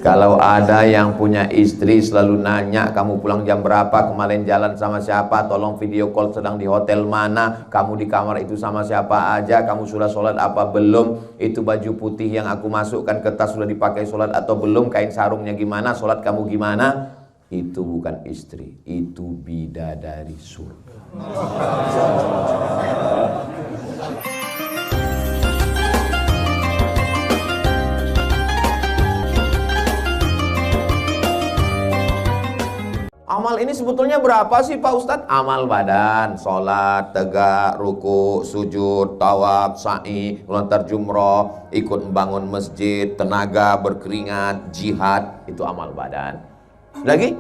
Kalau ada yang punya istri selalu nanya, kamu pulang jam berapa, kemarin jalan sama siapa, tolong video call, sedang di hotel mana, kamu di kamar itu sama siapa aja, kamu sudah sholat apa belum, itu baju putih yang aku masukkan ke tas sudah dipakai sholat atau belum, kain sarungnya gimana, sholat kamu gimana. Itu bukan istri, itu bidadari surga. Amal ini sebetulnya berapa sih Pak Ustadz? Amal badan, sholat, tegak, ruku, sujud, tawaf, sa'i, lontar jumroh, ikut membangun masjid, tenaga, berkeringat, jihad, itu amal badan. Lagi?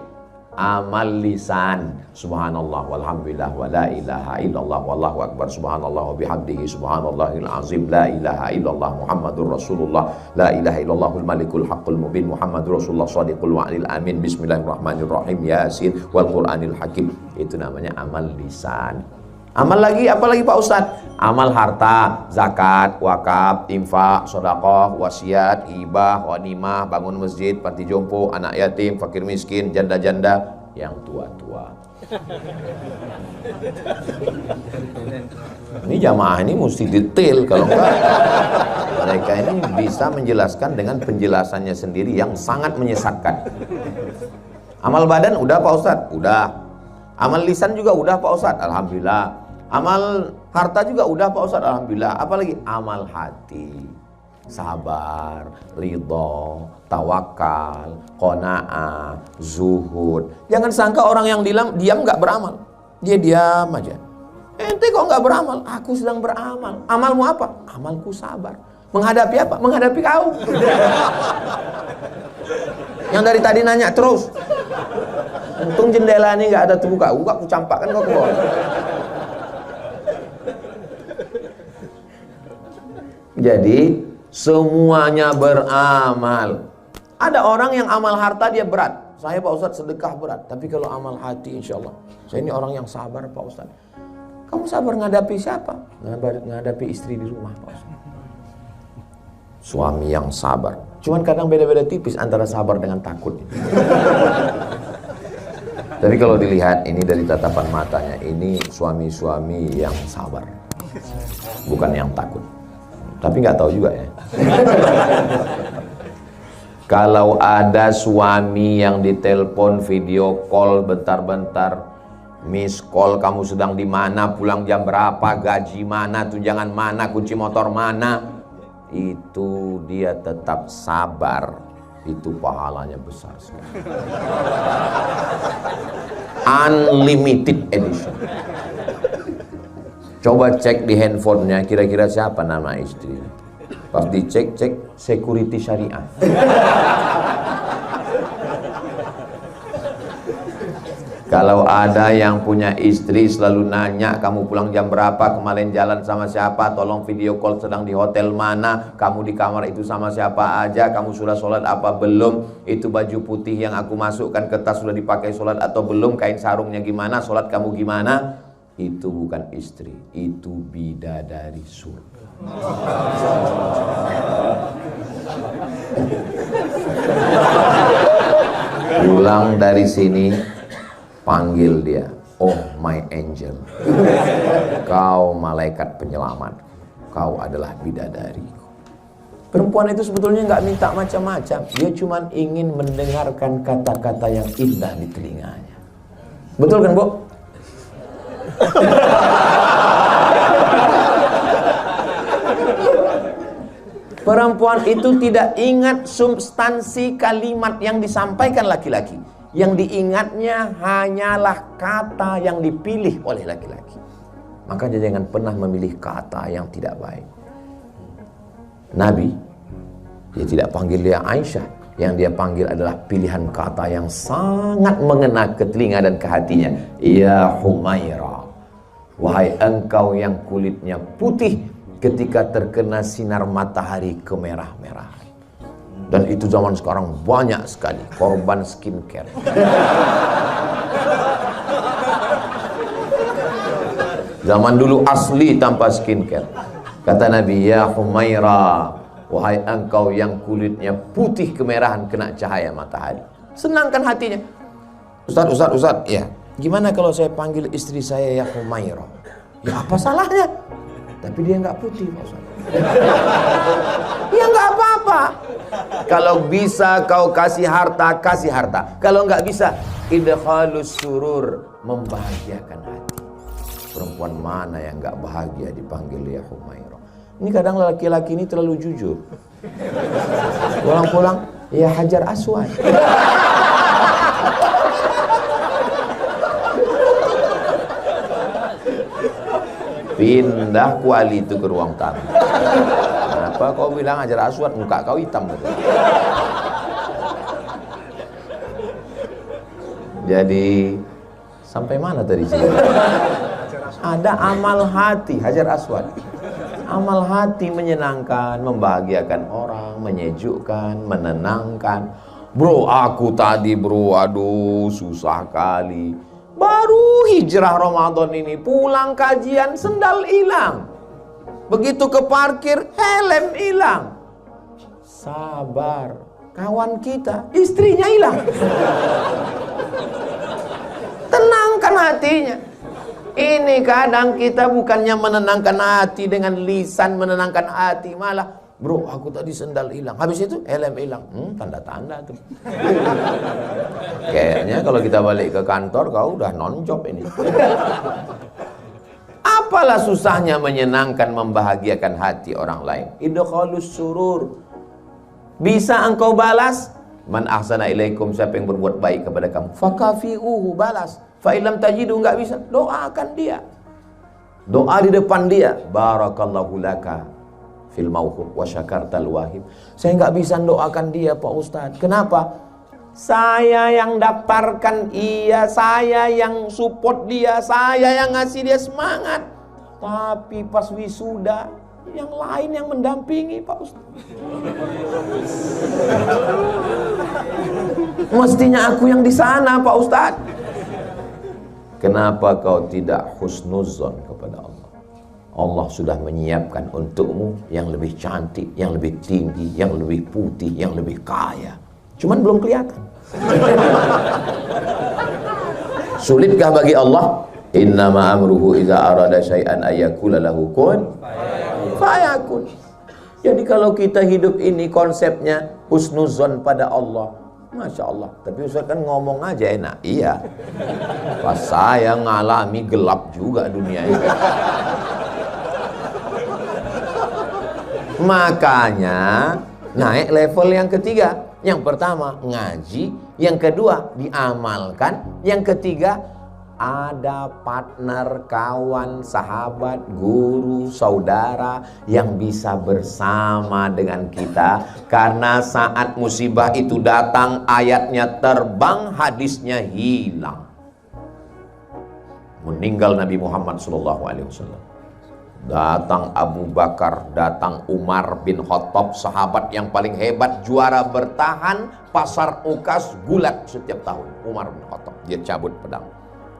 Amal lisan, subhanallah walhamdulillah wa la ilaha illallah wallahu akbar, subhanallah wa bihamdihi subhanallahil azim, la ilaha illallah muhammadur rasulullah, la ilaha illallahul malikul haqqul mubin, muhammadur rasulullah shadiqul wa'lil amin, bismillahirrahmanirrahim, yasin wal qur'anil hakim. Itu namanya amal lisan. Amal lagi, apa lagi Pak Ustadz? Amal harta, zakat, wakaf, infak, sedekah, wasiat, hibah, ghanimah, bangun masjid, panti jompo, anak yatim, fakir miskin, janda-janda, yang tua-tua. Ini jamaah ini mesti detail, kalau enggak mereka ini bisa menjelaskan dengan penjelasannya sendiri yang sangat menyesatkan. Amal badan udah Pak Ustadz? Udah. Amal lisan juga udah Pak Ustadz? Alhamdulillah. Amal harta juga udah Pak Ustadz? Alhamdulillah. Apalagi amal hati, sabar, ridho, tawakal, qanaah, zuhud. Jangan sangka orang yang diam nggak beramal. Dia diam aja. Ente kok nggak beramal? Aku sedang beramal. Amalmu apa? Amalku sabar. Menghadapi apa? Menghadapi kau. Yang dari tadi nanya terus. Untung jendela ini nggak ada terbuka. Enggak, aku campakkan kau ke bawah. Jadi semuanya beramal. Ada orang yang amal harta dia berat. Saya Pak Ustadz sedekah berat. Tapi kalau amal hati insya Allah, saya ini orang yang sabar Pak Ustadz. Kamu sabar ngadapi siapa? Ngadapi istri di rumah Pak Ustadz. Suami yang sabar. Cuman kadang beda-beda tipis antara sabar dengan takut. Tapi kalau dilihat ini dari tatapan matanya, ini suami-suami yang sabar, bukan yang takut. Tapi nggak tahu juga ya. Kalau ada suami yang ditelepon video call bentar-bentar, miss call, kamu sedang di mana, pulang jam berapa, gaji mana, tunjangan mana, kunci motor mana, itu dia tetap sabar, itu pahalanya besar sekali. Unlimited edition. Coba cek di handphonenya, kira-kira siapa nama istri. Pas dicek, security syariah. Kalau ada yang punya istri selalu nanya, kamu pulang jam berapa, kemarin jalan sama siapa, tolong video call, sedang di hotel mana, kamu di kamar itu sama siapa aja, kamu sudah sholat apa belum, itu baju putih yang aku masukkan ke tas sudah dipakai sholat atau belum, kain sarungnya gimana, sholat kamu gimana. Itu bukan istri, itu bidadari surga. Pulang dari sini, panggil dia, oh my angel, kau malaikat penyelamat, kau adalah bidadariku. Perempuan itu sebetulnya nggak minta macam-macam, dia cuma ingin mendengarkan kata-kata yang indah di telinganya. Betul kan Bu? Perempuan itu tidak ingat substansi kalimat yang disampaikan laki-laki. Yang diingatnya hanyalah kata yang dipilih oleh laki-laki. Makanya jangan pernah memilih kata yang tidak baik. Nabi, dia tidak panggil dia Aisyah. Yang dia panggil adalah pilihan kata yang sangat mengena ke telinga dan ke hatinya. Ya Humaira, wahai engkau yang kulitnya putih ketika terkena sinar matahari kemerah-merahan. Dan itu zaman sekarang banyak sekali korban skincare. Zaman dulu asli tanpa skincare. Kata Nabi, ya Humaira, Wahai engkau yang kulitnya putih kemerahan kena cahaya matahari. Senangkan hatinya. Ustaz, ya. Gimana kalau saya panggil istri saya ya Humairah? Ya apa salahnya? Tapi dia nggak putih, Pak Ustaz. Ya nggak apa-apa. Kalau bisa kau kasih harta, kasih harta. Kalau nggak bisa, idkhalus surur, membahagiakan hati. Perempuan mana yang nggak bahagia dipanggil ya Humairah? Ini kadang laki-laki ini terlalu jujur. Pulang-pulang, ya Hajar Aswad. Pindah kuali itu ke ruang tamu. Kenapa kau bilang Hajar Aswad, muka kau hitam gitu. Jadi sampai mana tadi sih? Ada amal hati Hajar Aswad. Amal hati menyenangkan, membahagiakan orang, menyejukkan, menenangkan. Bro, aku tadi bro, aduh susah kali. Baru hijrah Ramadan ini, pulang kajian sendal hilang. Begitu ke parkir, helm hilang. Sabar, kawan kita, istrinya hilang. Tenangkan hatinya. Ini kadang kita bukannya menenangkan hati dengan lisan menenangkan hati, malah bro aku tadi sendal hilang, habis itu helm hilang. Tanda-tanda tuh. Kayaknya kalau kita balik ke kantor kau udah non-job ini. Apalah susahnya menyenangkan, membahagiakan hati orang lain. Idkhalus surur. Bisa engkau balas, man ahsana ilaikum, siapa yang berbuat baik kepada kamu, fakafi'uhu, balas. Fa illam tajidu, enggak bisa, doakan dia. Doa di depan dia, barakallahu laka fil mauhub wa syakartal wahib. Saya enggak bisa doakan dia Pak Ustadz. Kenapa? Saya yang daftarkan ia, saya yang support dia, saya yang ngasih dia semangat. Tapi pas wisuda, yang lain yang mendampingi Pak Ustadz. Mestinya aku yang di sana Pak Ustadz. Kenapa kau tidak husnuzon kepada Allah? Allah sudah menyiapkan untukmu yang lebih cantik, yang lebih tinggi, yang lebih putih, yang lebih kaya. Cuman belum kelihatan. Sulitkah bagi Allah? Innama amruhu idza arada syai'an ayyakula lahu kun fayakun. Jadi kalau kita hidup ini konsepnya husnuzon pada Allah, Masya Allah. Tapi Ustaz kan ngomong aja enak. Iya. Pas saya ngalami gelap juga dunia ini. Makanya naik level yang ketiga. Yang pertama ngaji, yang kedua diamalkan, yang ketiga ada partner, kawan, sahabat, guru, saudara yang bisa bersama dengan kita. Karena saat musibah itu datang, ayatnya terbang, hadisnya hilang. Meninggal Nabi Muhammad SAW. Datang Abu Bakar, datang Umar bin Khattab, sahabat yang paling hebat, juara bertahan pasar Ukas gulat setiap tahun. Umar bin Khattab, dia cabut pedang.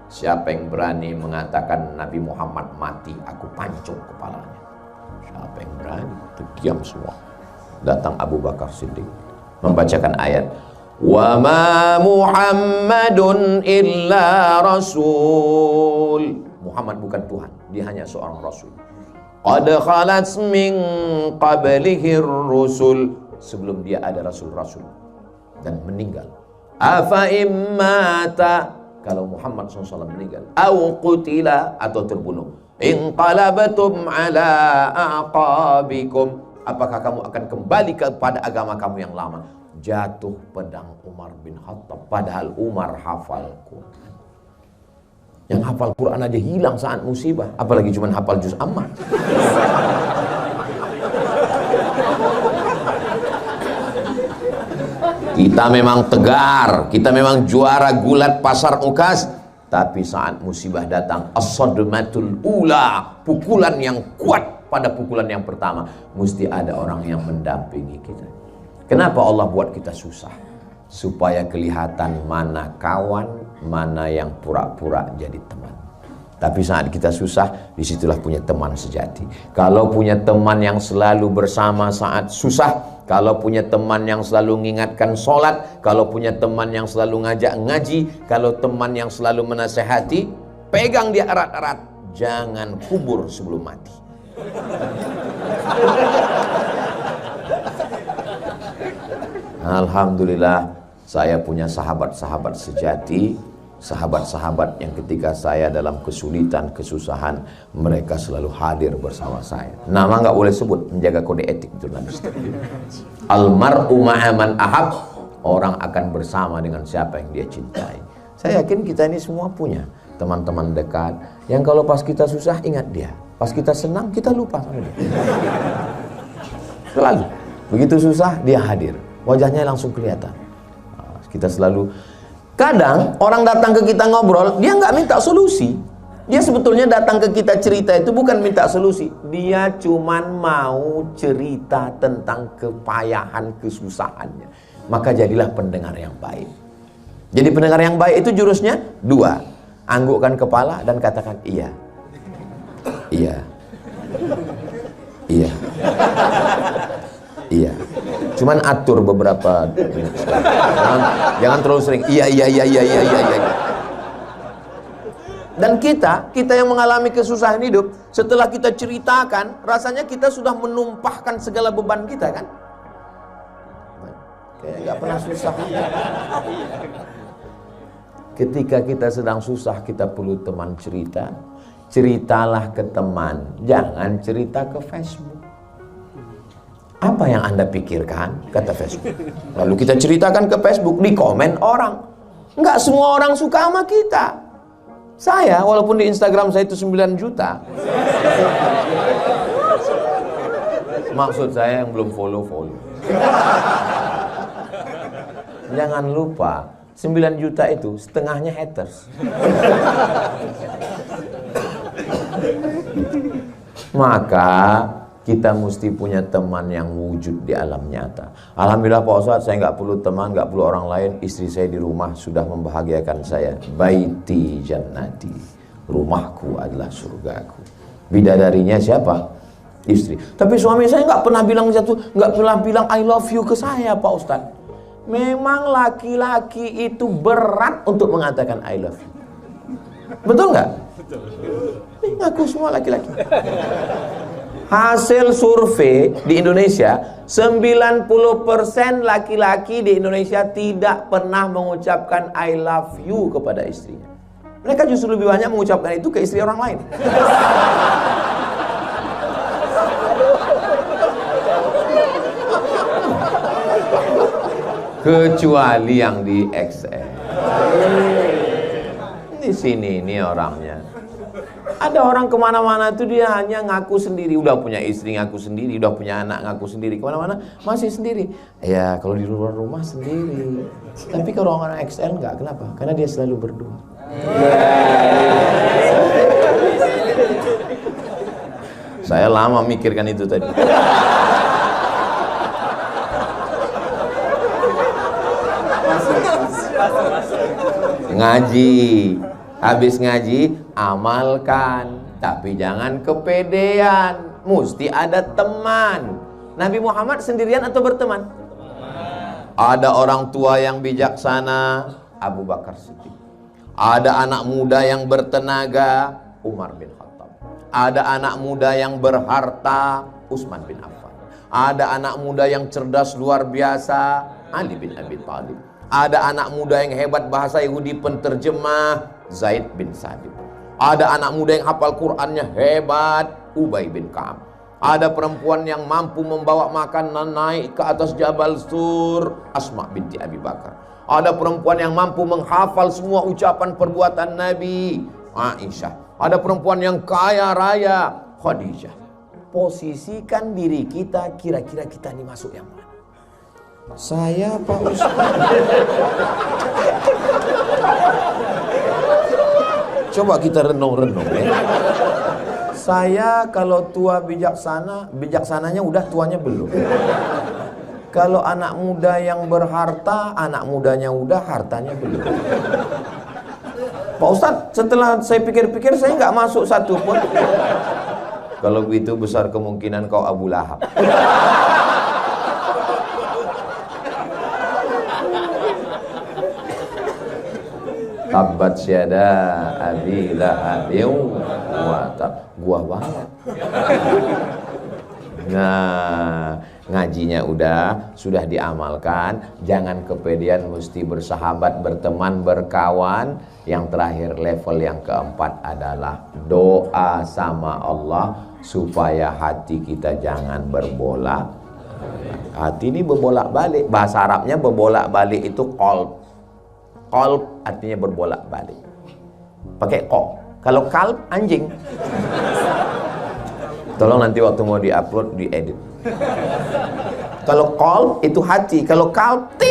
Siapa yang berani mengatakan Nabi Muhammad mati, aku pancung kepalanya. Siapa yang berani? Terdiam semua. Datang Abu Bakar Siddiq membacakan ayat, wa ma Muhammadun illa rasul. Muhammad bukan Tuhan, dia hanya seorang rasul. Qad khalat min qablihi rusul. Sebelum dia ada rasul-rasul dan meninggal. Afa immata, kalau Muhammad SAW meninggal, au qutila, atau terbunuh, inqalabatum ala aqabikum, apakah kamu akan kembali kepada agama kamu yang lama? Jatuh pedang Umar bin Khattab, padahal Umar hafal Quran. Yang hafal Quran aja hilang saat musibah, apalagi cuma hafal juz amma. Kita memang tegar, kita memang juara gulat pasar Ukas, tapi saat musibah datang, as-sadmatul ula, pukulan yang kuat pada pukulan yang pertama, mesti ada orang yang mendampingi kita. Kenapa Allah buat kita susah? Supaya kelihatan mana kawan, mana yang pura-pura jadi teman. Tapi saat kita susah, disitulah punya teman sejati. Kalau punya teman yang selalu bersama saat susah, kalau punya teman yang selalu mengingatkan sholat, kalau punya teman yang selalu ngajak ngaji, kalau teman yang selalu menasehati, pegang dia erat-erat, jangan kubur sebelum mati. Alhamdulillah, saya punya sahabat-sahabat sejati, sahabat-sahabat yang ketika saya dalam kesulitan, kesusahan, mereka selalu hadir bersama saya. Nama nggak boleh sebut, menjaga kode etik jurnalistik. Almar'u ma'aman ahab, orang akan bersama dengan siapa yang dia cintai. Saya yakin kita ini semua punya teman-teman dekat yang kalau pas kita susah ingat dia, pas kita senang kita lupa sama dia. Selalu, begitu susah dia hadir, wajahnya langsung kelihatan. Kita selalu, kadang orang datang ke kita ngobrol, dia nggak minta solusi. Dia sebetulnya datang ke kita cerita itu bukan minta solusi. Dia cuman mau cerita tentang kepayahan, kesusahannya. Maka jadilah pendengar yang baik. Jadi pendengar yang baik itu jurusnya 2. Anggukkan kepala dan katakan iya. Iya. Iya. Iya. Cuman atur beberapa menit. Jangan terlalu sering. Iya. Dan kita yang mengalami kesusahan hidup, setelah kita ceritakan, rasanya kita sudah menumpahkan segala beban kita kan? Kayak nggak pernah susah. Ketika kita sedang susah, kita perlu teman cerita. Ceritalah ke teman, jangan cerita ke Facebook. Apa yang Anda pikirkan? Kata Facebook. Lalu kita ceritakan ke Facebook, di komen orang. Nggak semua orang suka sama kita. Saya, walaupun di Instagram saya itu 9 juta. Maksud saya yang belum follow. Jangan lupa, 9 juta itu setengahnya haters. Maka kita mesti punya teman yang wujud di alam nyata. Alhamdulillah Pak Ustadz, saya nggak perlu teman, nggak perlu orang lain. Istri saya di rumah sudah membahagiakan saya. Baiti jannati, rumahku adalah surgaku. Bidadarinya siapa? Istri. Tapi suami saya nggak pernah bilang I love you ke saya Pak Ustadz. Memang laki-laki itu berat untuk mengatakan I love you. Betul nggak? Ini ngaku semua laki-laki. Hasil survei di Indonesia, 90% laki-laki di Indonesia tidak pernah mengucapkan I love you kepada istrinya. Mereka justru lebih banyak mengucapkan itu ke istri orang lain. Kecuali yang di XL. Di sini ini orangnya. Ada orang kemana-mana itu dia hanya ngaku sendiri. Udah punya istri ngaku sendiri, udah punya anak ngaku sendiri. Kemana-mana masih sendiri. Ya kalau di luar rumah sendiri. Tapi kalau orang XL enggak, kenapa? Karena dia selalu berdua. Saya lama mikirkan itu tadi. Ngaji, habis ngaji amalkan, tapi jangan kepedean, mesti ada teman. Nabi Muhammad sendirian atau berteman? Ada orang tua yang bijaksana, Abu Bakar Siddiq. Ada anak muda yang bertenaga, Umar bin Khattab. Ada anak muda yang berharta, Utsman bin Affan. Ada anak muda yang cerdas luar biasa, Ali bin Abi Thalib. Ada anak muda yang hebat bahasa Yahudi penterjemah, Zaid bin Sabit. Ada anak muda yang hafal Qur'annya hebat, Ubay bin Ka'ab. Ada perempuan yang mampu membawa makanan naik ke atas Jabal Sur, Asma binti Abi Bakar. Ada perempuan yang mampu menghafal semua ucapan perbuatan Nabi, Aisyah. Ada perempuan yang kaya raya, Khadijah. Posisikan diri kita, kira-kira kita ini masuk yang mana? Saya Pak Ustaz. Coba kita renung-renung ya. Saya kalau tua bijaksana, bijaksananya udah, tuanya belum. Kalau anak muda yang berharta, anak mudanya udah, hartanya belum. Pak Ustadz, setelah saya pikir-pikir saya nggak masuk satu pun. Kalau begitu besar kemungkinan kau Abu Lahab. Tabbat syada abi lahabin wa tab. Gua banget. Nah, ngajinya sudah diamalkan. Jangan kepedean, mesti bersahabat, berteman, berkawan. Yang terakhir, level yang keempat adalah doa sama Allah supaya hati kita jangan berbolak. Hati ini berbolak-balik. Bahasa Arabnya berbolak-balik itu qalb. Qalb artinya berbolak-balik. Pakai ko. Kalau kalb anjing. Tolong nanti waktu mau diupload diedit. Kalau qalb itu hati, kalau kalb tit.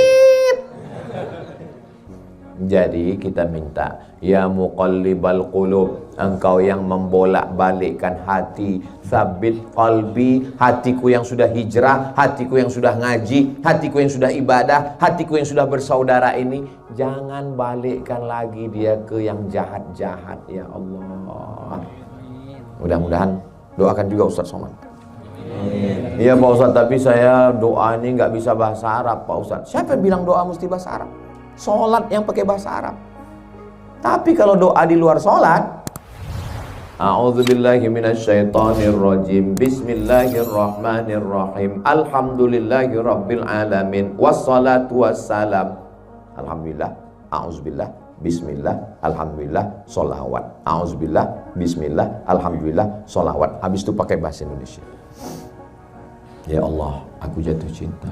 Jadi kita minta, ya muqallibal qulub, engkau yang membolak-balikkan hati, sabit qalbi, hatiku yang sudah hijrah, hatiku yang sudah ngaji, hatiku yang sudah ibadah, hatiku yang sudah bersaudara ini, jangan balikkan lagi dia ke yang jahat-jahat, ya Allah. Mudah-mudahan doakan juga Ustaz Somad. Iya Pak Ustaz, tapi saya doa ini nggak bisa bahasa Arab Pak Ustaz. Siapa yang bilang doa mesti bahasa Arab? Sholat yang pakai bahasa Arab. Tapi kalau doa di luar sholat, a'udzubillahi minasyaitonirrajim, bismillahirrahmanirrahim, alhamdulillahi rabbil alamin, wassalatu wassalam, alhamdulillah, a'udzubillah, bismillah, alhamdulillah, sholawat, a'udzubillah, bismillah, alhamdulillah, sholawat. Habis itu pakai bahasa Indonesia. Ya Allah, aku jatuh cinta.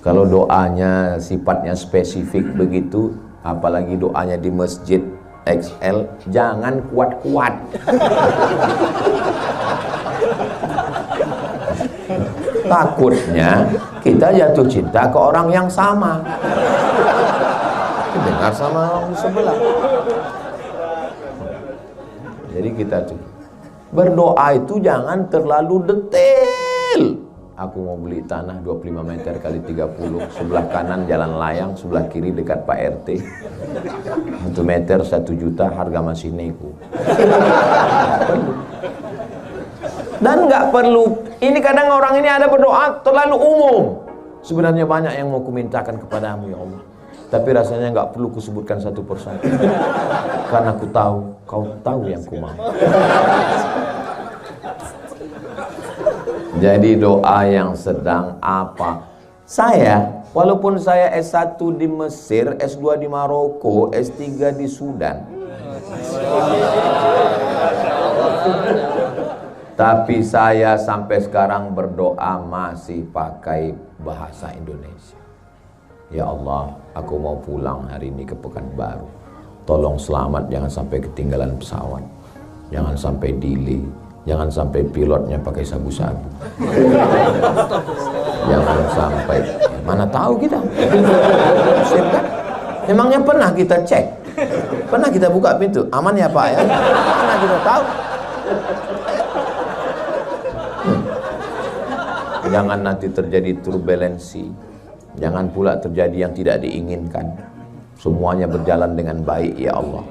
Kalau doanya sifatnya spesifik begitu, apalagi doanya di masjid XL, jangan kuat-kuat. Takutnya kita jatuh cinta ke orang yang sama. Dengar sama orang di sebelah. Jadi kita tuh berdoa itu jangan terlalu detail. Aku mau beli tanah 25 meter kali 30, sebelah kanan jalan layang, sebelah kiri dekat Pak RT. 1 meter 1 juta, harga masih nego. Dan nggak perlu. Ini kadang orang ini ada berdoa terlalu umum. Sebenarnya banyak yang mau kumintakan kepadamu ya Allah. Tapi rasanya nggak perlu kusebutkan satu persatu. Karena aku tahu, kau tahu yang ku mau. Jadi doa yang sedang apa? Saya, walaupun saya S1 di Mesir, S2 di Maroko, S3 di Sudan, tapi saya sampai sekarang berdoa masih pakai bahasa Indonesia. Ya Allah, aku mau pulang hari ini ke Pekanbaru. Tolong selamat, jangan sampai ketinggalan pesawat, jangan sampai delay, jangan sampai pilotnya pakai sabu-sabu, jangan sampai, mana tahu kita. Memangnya pernah kita cek, pernah kita buka pintu, aman ya Pak ya, mana kita tahu. Jangan nanti terjadi turbulensi, jangan pula terjadi yang tidak diinginkan. Semuanya berjalan dengan baik ya Allah.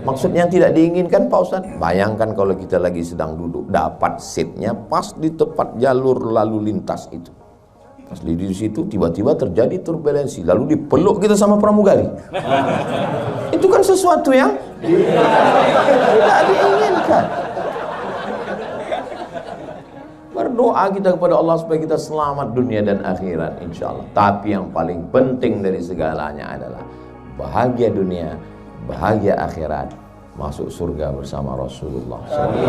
Maksudnya yang tidak diinginkan Pak Ustaz, bayangkan kalau kita lagi sedang duduk, dapat seatnya pas di tepat jalur lalu lintas itu. Pas di situ tiba-tiba terjadi turbulensi, lalu dipeluk kita sama pramugari. Itu kan sesuatu yang tidak diinginkan. Berdoa kita kepada Allah supaya kita selamat dunia dan akhirat insya Allah. Tapi yang paling penting dari segalanya adalah bahagia dunia, bahagia akhirat, masuk surga bersama Rasulullah SAW.